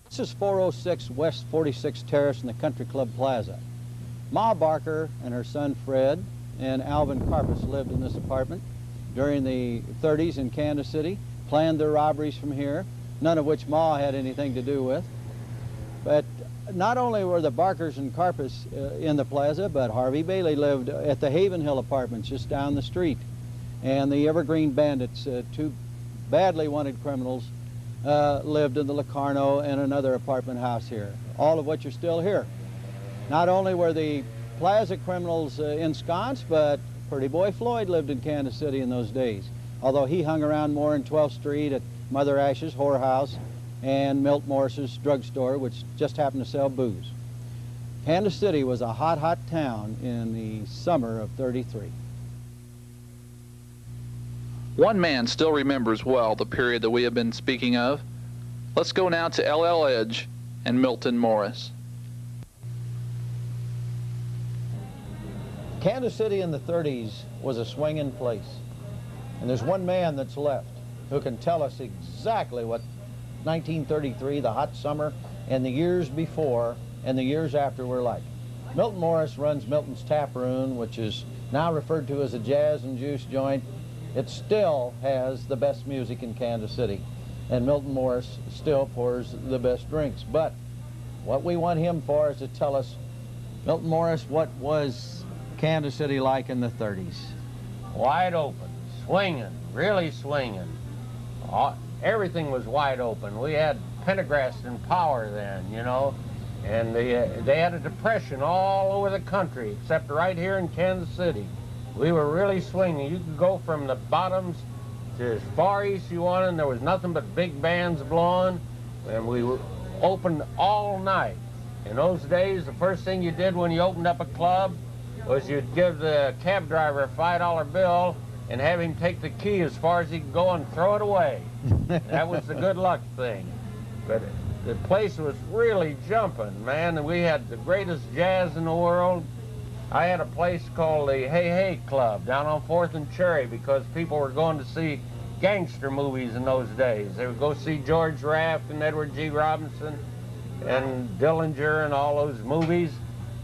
This is 406 West 46th Terrace in the Country Club Plaza. Ma Barker and her son Fred and Alvin Karpus lived in this apartment during the 30s in Kansas City, planned their robberies from here, none of which Ma had anything to do with. But not only were the Barkers and Karpus in the plaza, but Harvey Bailey lived at the Haven Hill Apartments just down the street. And the Evergreen Bandits, two badly wanted criminals, lived in the Locarno and another apartment house here, all of which are still here. Not only were the plaza criminals ensconced, but Pretty Boy Floyd lived in Kansas City in those days, although he hung around more in 12th Street at Mother Ash's whorehouse and Milt Morris's drugstore, which just happened to sell booze. Kansas City was a hot, hot town in the summer of '33. One man still remembers well the period that we have been speaking of. Let's go now to L.L. Edge and Milton Morris. Kansas City in the 30s was a swinging place. And there's one man that's left who can tell us exactly what 1933, the hot summer, and the years before and the years after were like. Milton Morris runs Milton's Tap Room, which is now referred to as a jazz and juice joint. It still has the best music in Kansas City, and Milton Morris still pours the best drinks. But what we want him for is to tell us, Milton Morris, what was Kansas City like in the 30s? Wide open, swinging, really swinging. Everything was wide open. We had Pendergrast in power then, you know, and they had a depression all over the country, except right here in Kansas City. We were really swinging. You could go from the bottoms to as far east you wanted, and there was nothing but big bands blowing, and we were open all night. In those days, the first thing you did when you opened up a club was you'd give the cab driver a $5 bill and have him take the key as far as he could go and throw it away. That was the good luck thing. But the place was really jumping, man, and we had the greatest jazz in the world. I had a place called the Hey Hey Club down on 4th and Cherry because people were going to see gangster movies in those days. They would go see George Raft and Edward G. Robinson and Dillinger and all those movies.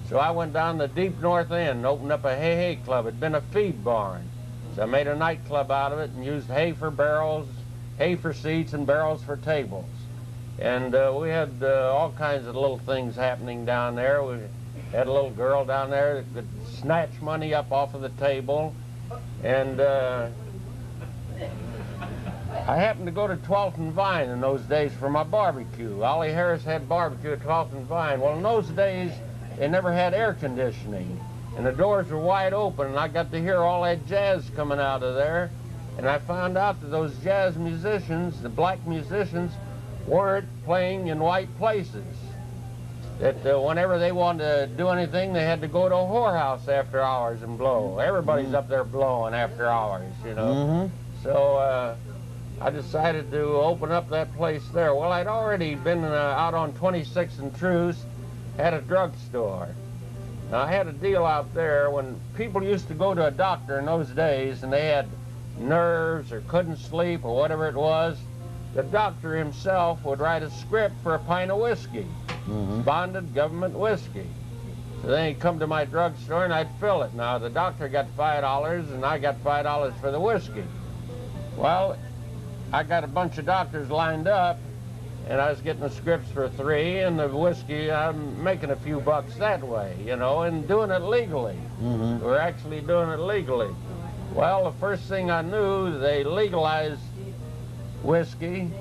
So I went down the deep north end and opened up a Hey Hey Club. It'd been a feed barn. So I made a nightclub out of it and used hay for barrels, hay for seats, and barrels for tables. And we had all kinds of little things happening down there. We had a little girl down there that could snatch money up off of the table. And I happened to go to 12th and Vine in those days for my barbecue. Ollie Harris had barbecue at 12th and Vine. Well, in those days, they never had air conditioning, and the doors were wide open, and I got to hear all that jazz coming out of there. And I found out that those jazz musicians, the black musicians, weren't playing in white places. That whenever they wanted to do anything, they had to go to a whorehouse after hours and blow. Everybody's up there blowing after hours, you know. So I decided to open up that place there. Well, I'd already been out on 26th and Truce, had a drugstore. Now, I had a deal out there when people used to go to a doctor in those days and they had nerves or couldn't sleep or whatever it was, the doctor himself would write a script for a pint of whiskey, bonded government whiskey. So then he'd come to my drugstore and I'd fill it. Now, the doctor got $5 and I got $5 for the whiskey. Well, I got a bunch of doctors lined up, and I was getting the scripts for $3, and the whiskey, I'm making a few bucks that way, you know, and doing it legally. We're actually doing it legally. Well, the first thing I knew, they legalized whiskey,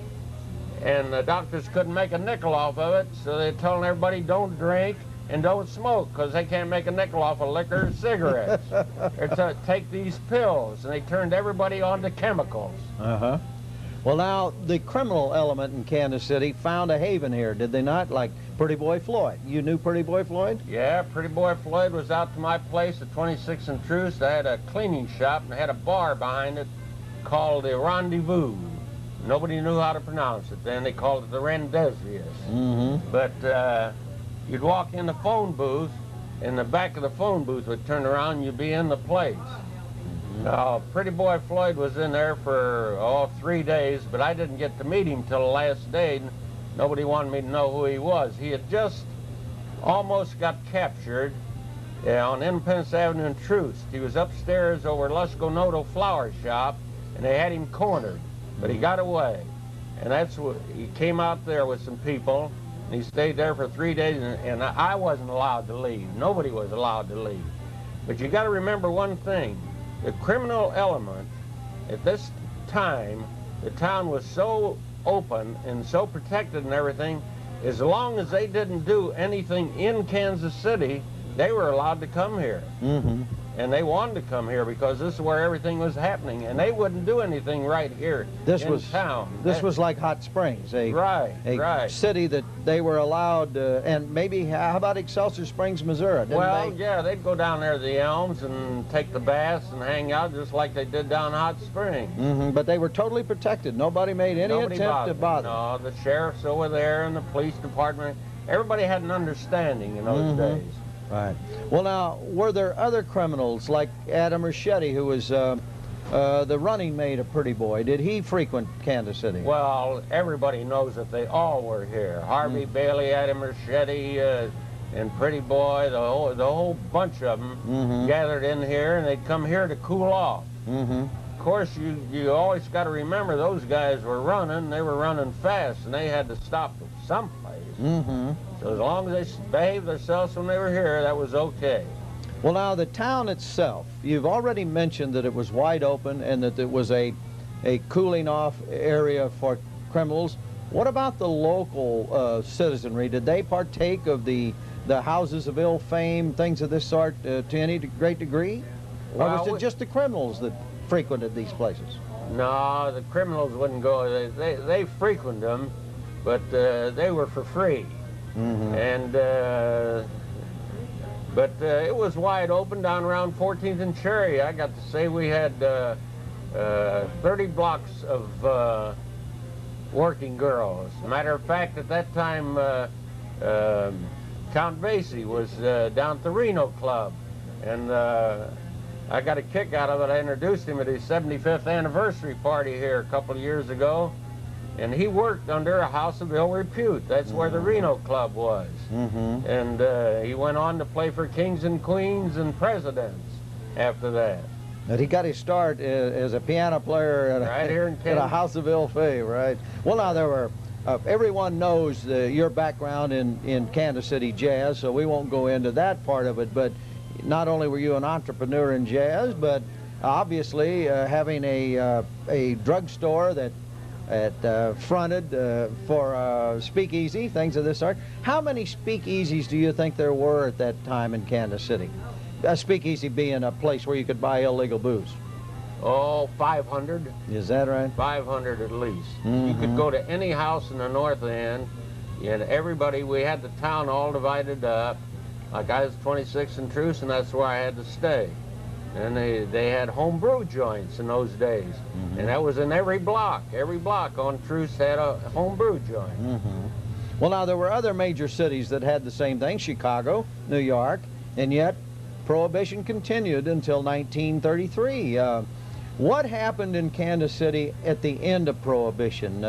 and the doctors couldn't make a nickel off of it, so they're telling everybody don't drink and don't smoke, because they can't make a nickel off of liquor or cigarettes. Or to take these pills, and they turned everybody onto chemicals. Well, now, the criminal element in Kansas City found a haven here, did they not? Like Pretty Boy Floyd. You knew Pretty Boy Floyd? Yeah, Pretty Boy Floyd was out to my place at 26th and Truce. I had a cleaning shop and I had a bar behind it called the Rendezvous. Nobody knew how to pronounce it then. They called it the Rendezvous. But you'd walk in the phone booth, and the back of the phone booth would turn around and you'd be in the place. Now, Pretty Boy Floyd was in there for, 3 days, but I didn't get to meet him till the last day. nobody wanted me to know who he was. He had just almost got captured on Independence Avenue in Troost. He was upstairs over Lusco Noto flower shop, and they had him cornered, but he got away. And that's what, he came out there with some people, and he stayed there for 3 days, and I wasn't allowed to leave. Nobody was allowed to leave. But you got to remember one thing. The criminal element, at this time, the town was so open and so protected and everything, as long as they didn't do anything in Kansas City, they were allowed to come here. Mm-hmm. And they wanted to come here because this is where everything was happening, and they wouldn't do anything right here in town. This was like Hot Springs, a city that they were allowed, and maybe, how about Excelsior Springs, Missouri? Yeah, they'd go down there to the Elms and take the baths and hang out just like they did down Hot Springs. Mm-hmm. But they were totally protected. Nobody made any attempt to bother. No, the sheriff's over there and the police department. Everybody had an understanding in those days. Right. Well, now, were there other criminals like Adam Ricchetti, who was the running mate of Pretty Boy? Did he frequent Kansas City? Well, everybody knows that they all were here. Harvey Bailey, Adam Ricchetti, and Pretty Boy, the whole bunch of them gathered in here, and they'd come here to cool off. Of course, you always got to remember those guys were running. They were running fast, and they had to stop at some place. So as long as they behaved themselves when they were here, that was okay. Well, now, the town itself, you've already mentioned that it was wide open and that it was a cooling off area for criminals. What about the local citizenry? Did they partake of the houses of ill fame, things of this sort, to any great degree? Or was it just the criminals that frequented these places? No, the criminals wouldn't go. They frequented them, but they were for free. And but it was wide open down around 14th and Cherry. I got to say we had 30 blocks of working girls. Matter of fact, at that time, Count Basie was down at the Reno Club, and I got a kick out of it. I introduced him at his 75th anniversary party here a couple of years ago. And he worked under a house of ill repute. That's where the Reno Club was. And he went on to play for Kings and Queens and Presidents after that. And he got his start as a piano player at a house of ill fame, right? Well, now, there were, everyone knows your background in Kansas City jazz, so we won't go into that part of it. But not only were you an entrepreneur in jazz, but obviously having a drugstore that fronted for speakeasy, things of this sort. How many speakeasies do you think there were at that time in Kansas City? A speakeasy being a place where you could buy illegal booze. Oh, 500. Is that right? 500 at least. You could go to any house in the North End, and everybody, we had the town all divided up. Like I was 26 in Truce, and that's where I had to stay. And they had homebrew joints in those days. And that was in every block. Every block on Truce had a homebrew joint. Well, now, there were other major cities that had the same thing, Chicago, New York, and yet Prohibition continued until 1933. What happened in Kansas City at the end of Prohibition?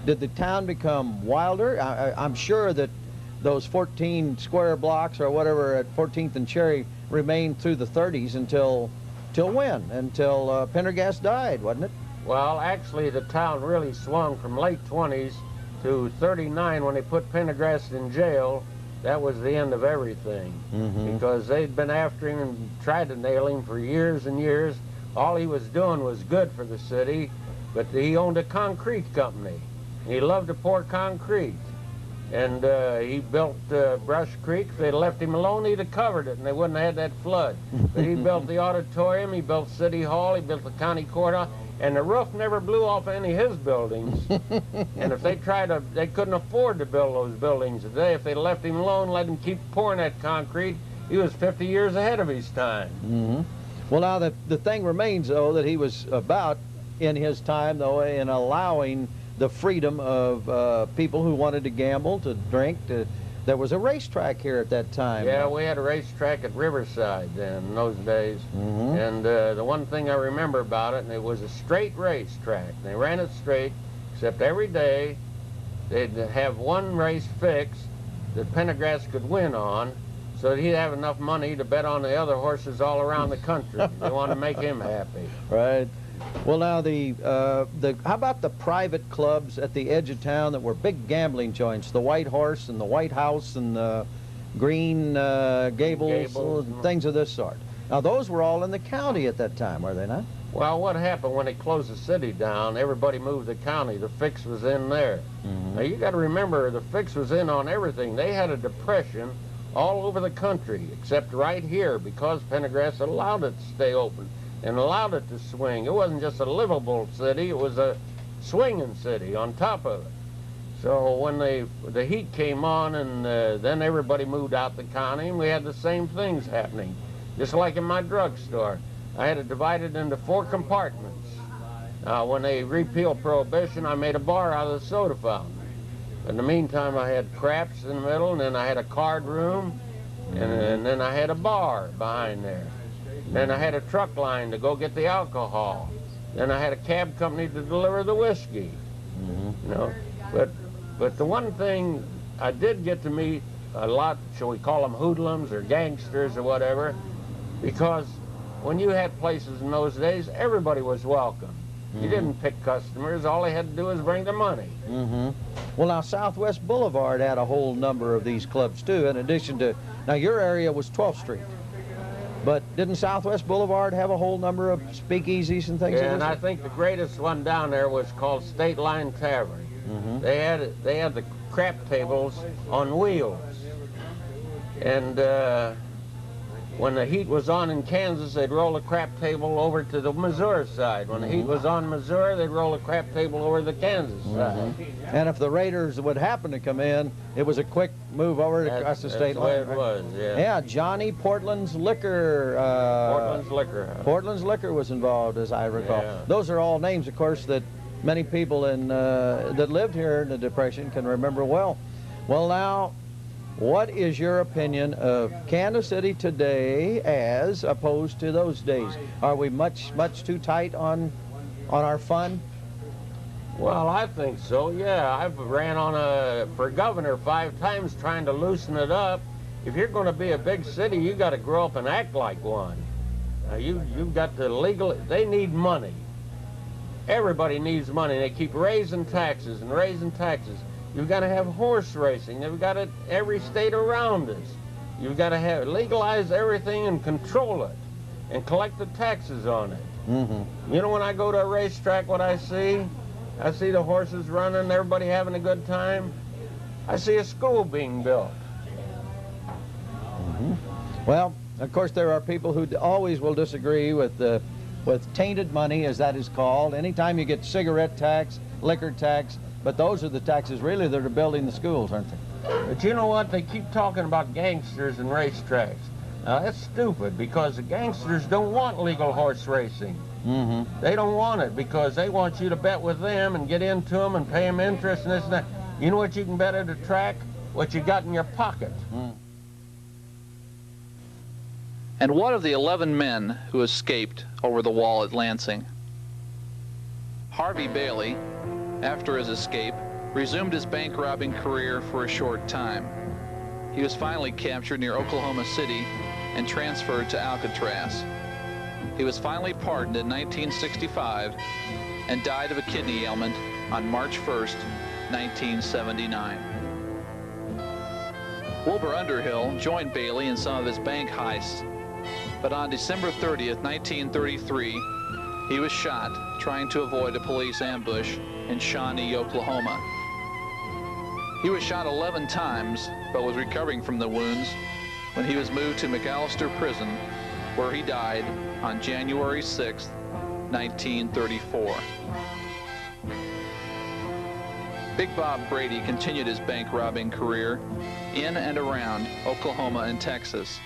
Did the town become wilder? I'm sure that those 14 square blocks or whatever at 14th and Cherry remained through the 30s until when? Until Pendergast died, wasn't it? Well, actually, the town really swung from late 20s to 39 when they put Pendergast in jail. That was the end of everything, because they'd been after him and tried to nail him for years and years. All he was doing was good for the city, but he owned a concrete company. He loved to pour concrete. And he built Brush Creek. If they'd left him alone, he'd have covered it, and they wouldn't have had that flood. But he built the auditorium, he built City Hall, he built the county courthouse, and the roof never blew off any of his buildings. And if they tried to, they couldn't afford to build those buildings today. If they'd left him alone, let him keep pouring that concrete, he was 50 years ahead of his time. Well, now, the thing remains, though, that he was about in his time, though, in allowing the freedom of people who wanted to gamble, to drink. There was a racetrack here at that time. Yeah, we had a racetrack at Riverside then, in those days. And the one thing I remember about it, and it was a straight racetrack. They ran it straight, except every day they'd have one race fixed that Pendergrass could win on, so that he'd have enough money to bet on the other horses all around the country. They wanted to make him happy. Right. Well, now how about the private clubs at the edge of town that were big gambling joints? The White Horse and the White House and the Green Gables and things of this sort. Now, those were all in the county at that time, were they not? Well, what happened when they closed the city down, everybody moved the county. The fix was in there. Now, you got to remember, the fix was in on everything. They had a depression all over the country, except right here, because Pendergrass allowed it to stay open and allowed it to swing. It wasn't just a livable city, it was a swinging city on top of it. So when the heat came on, and then everybody moved out the county, and we had the same things happening. Just like in my drugstore, I had it divided into 4 compartments. When they repealed Prohibition, I made a bar out of the soda fountain. In the meantime, I had craps in the middle, and then I had a card room, and then I had a bar behind there. Then I had a truck line to go get the alcohol. Then I had a cab company to deliver the whiskey. You know, but the one thing I did get to meet a lot, shall we call them hoodlums or gangsters or whatever, because when you had places in those days, everybody was welcome. You didn't pick customers. All they had to do was bring the money. Well, now, Southwest Boulevard had a whole number of these clubs, too, in addition to... Now, your area was 12th Street. But didn't Southwest Boulevard have a whole number of speakeasies and things? Yeah, and I think the greatest one down there was called State Line Tavern. They had the crap tables on wheels. And when the heat was on in Kansas, they'd roll a crap table over to the Missouri side. When the heat was on in Missouri, they'd roll a crap table over to the Kansas side. And if the Raiders would happen to come in, it was a quick move over across the state line. That's the way it was, yeah. Yeah, Johnny Portland's Liquor. Portland's Liquor House. Portland's Liquor was involved, as I recall. Yeah. Those are all names, of course, that many people that lived here in the Depression can remember well. Well, now, what is your opinion of Kansas City today as opposed to those days? Are we much too tight on our fun? Well, I think so, yeah. I've ran for governor 5 times trying to loosen it up. If you're going to be a big city, you got to grow up and act like one. You've got to they need money. Everybody needs money. They keep raising taxes and raising taxes. You've got to have horse racing. You've got it every state around us. You've got to legalize everything and control it and collect the taxes on it. You know, when I go to a racetrack, what I see the horses running, everybody having a good time. I see a school being built. Well, of course, there are people who always will disagree with tainted money, as that is called. Anytime you get cigarette tax, liquor tax, but those are the taxes really that are building the schools, aren't they? But you know what? They keep talking about gangsters and racetracks. Now, that's stupid, because the gangsters don't want legal horse racing. They don't want it because they want you to bet with them and get into them and pay them interest and this and that. You know what you can bet at a track? What you got in your pocket. And what of the 11 men who escaped over the wall at Lansing? Harvey Bailey, after his escape, resumed his bank-robbing career for a short time. He was finally captured near Oklahoma City and transferred to Alcatraz. He was finally pardoned in 1965 and died of a kidney ailment on March 1st, 1979. Wilbur Underhill joined Bailey in some of his bank heists, but on December 30th, 1933, he was shot trying to avoid a police ambush in Shawnee, Oklahoma. He was shot 11 times, but was recovering from the wounds when he was moved to McAllister Prison, where he died on January 6, 1934. Big Bob Brady continued his bank robbing career in and around Oklahoma and Texas.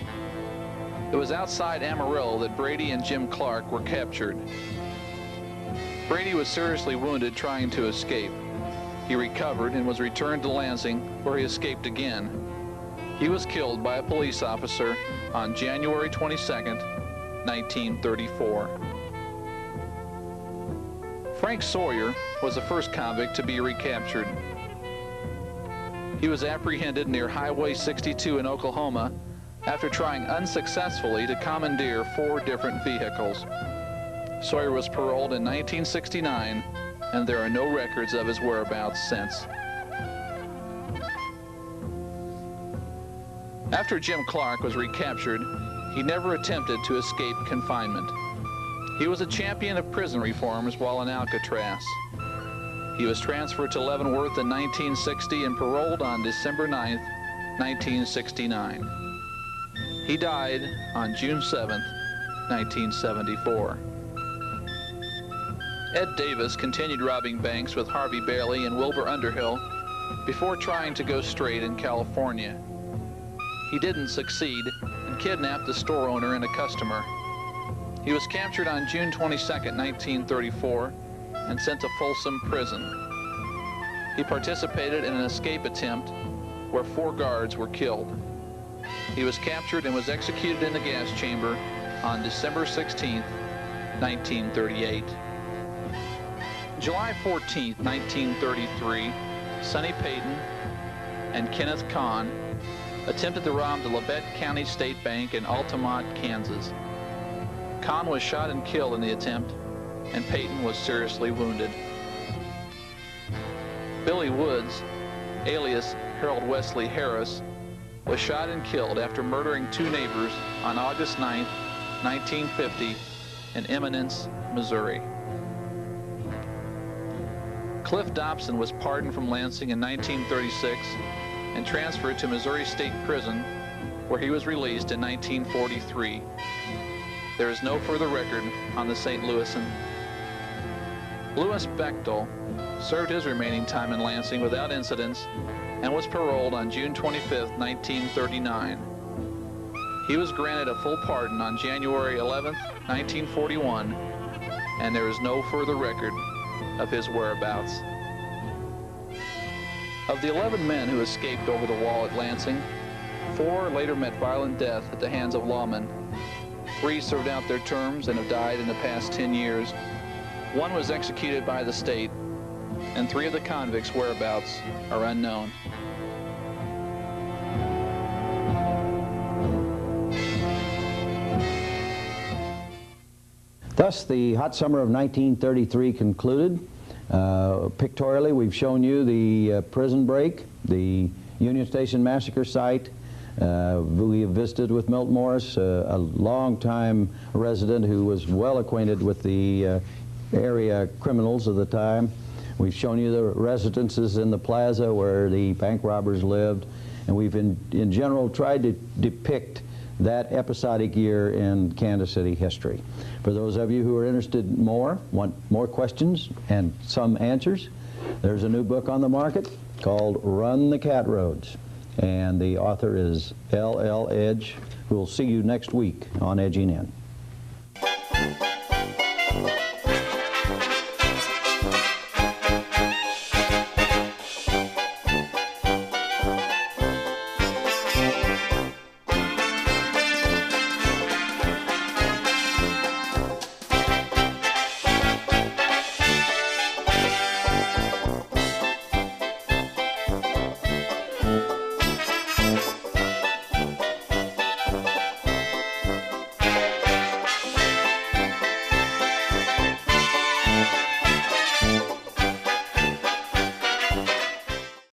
It was outside Amarillo that Brady and Jim Clark were captured. Brady was seriously wounded trying to escape. He recovered and was returned to Lansing, where he escaped again. He was killed by a police officer on January 22nd, 1934. Frank Sawyer was the first convict to be recaptured. He was apprehended near Highway 62 in Oklahoma after trying unsuccessfully to commandeer 4 different vehicles. Sawyer was paroled in 1969, and there are no records of his whereabouts since. After Jim Clark was recaptured, he never attempted to escape confinement. He was a champion of prison reforms while in Alcatraz. He was transferred to Leavenworth in 1960 and paroled on December 9, 1969. He died on June 7, 1974. Ed Davis continued robbing banks with Harvey Bailey and Wilbur Underhill before trying to go straight in California. He didn't succeed and kidnapped the store owner and a customer. He was captured on June 22, 1934 and sent to Folsom Prison. He participated in an escape attempt where 4 guards were killed. He was captured and was executed in the gas chamber on December 16, 1938. July 14, 1933, Sonny Payton and Kenneth Kahn attempted to rob the Labette County State Bank in Altamont, Kansas. Kahn was shot and killed in the attempt, and Payton was seriously wounded. Billy Woods, alias Harold Wesley Harris, was shot and killed after murdering 2 neighbors on August 9, 1950 in Eminence, Missouri. Cliff Dobson was pardoned from Lansing in 1936 and transferred to Missouri State Prison, where he was released in 1943. There is no further record on the St. Louisan. Louis Bechtel served his remaining time in Lansing without incidents and was paroled on June 25, 1939. He was granted a full pardon on January 11, 1941, and there is no further record of his whereabouts. Of the 11 men who escaped over the wall at Lansing, 4 later met violent death at the hands of lawmen. 3 served out their terms and have died in the past 10 years. 1 was executed by the state, and 3 of the convicts' whereabouts are unknown. Thus, the hot summer of 1933 concluded. Pictorially, we've shown you the prison break, the Union Station massacre site. We have visited with Milt Morris, a long-time resident who was well acquainted with the area criminals of the time. We've shown you the residences in the plaza where the bank robbers lived, and we've in general tried to depict that episodic year in Kansas City history. For those of you who are interested more, want more questions and some answers, there's a new book on the market called Run the Cat Roads, and the author is L.L. Edge, who will see you next week on Edging In.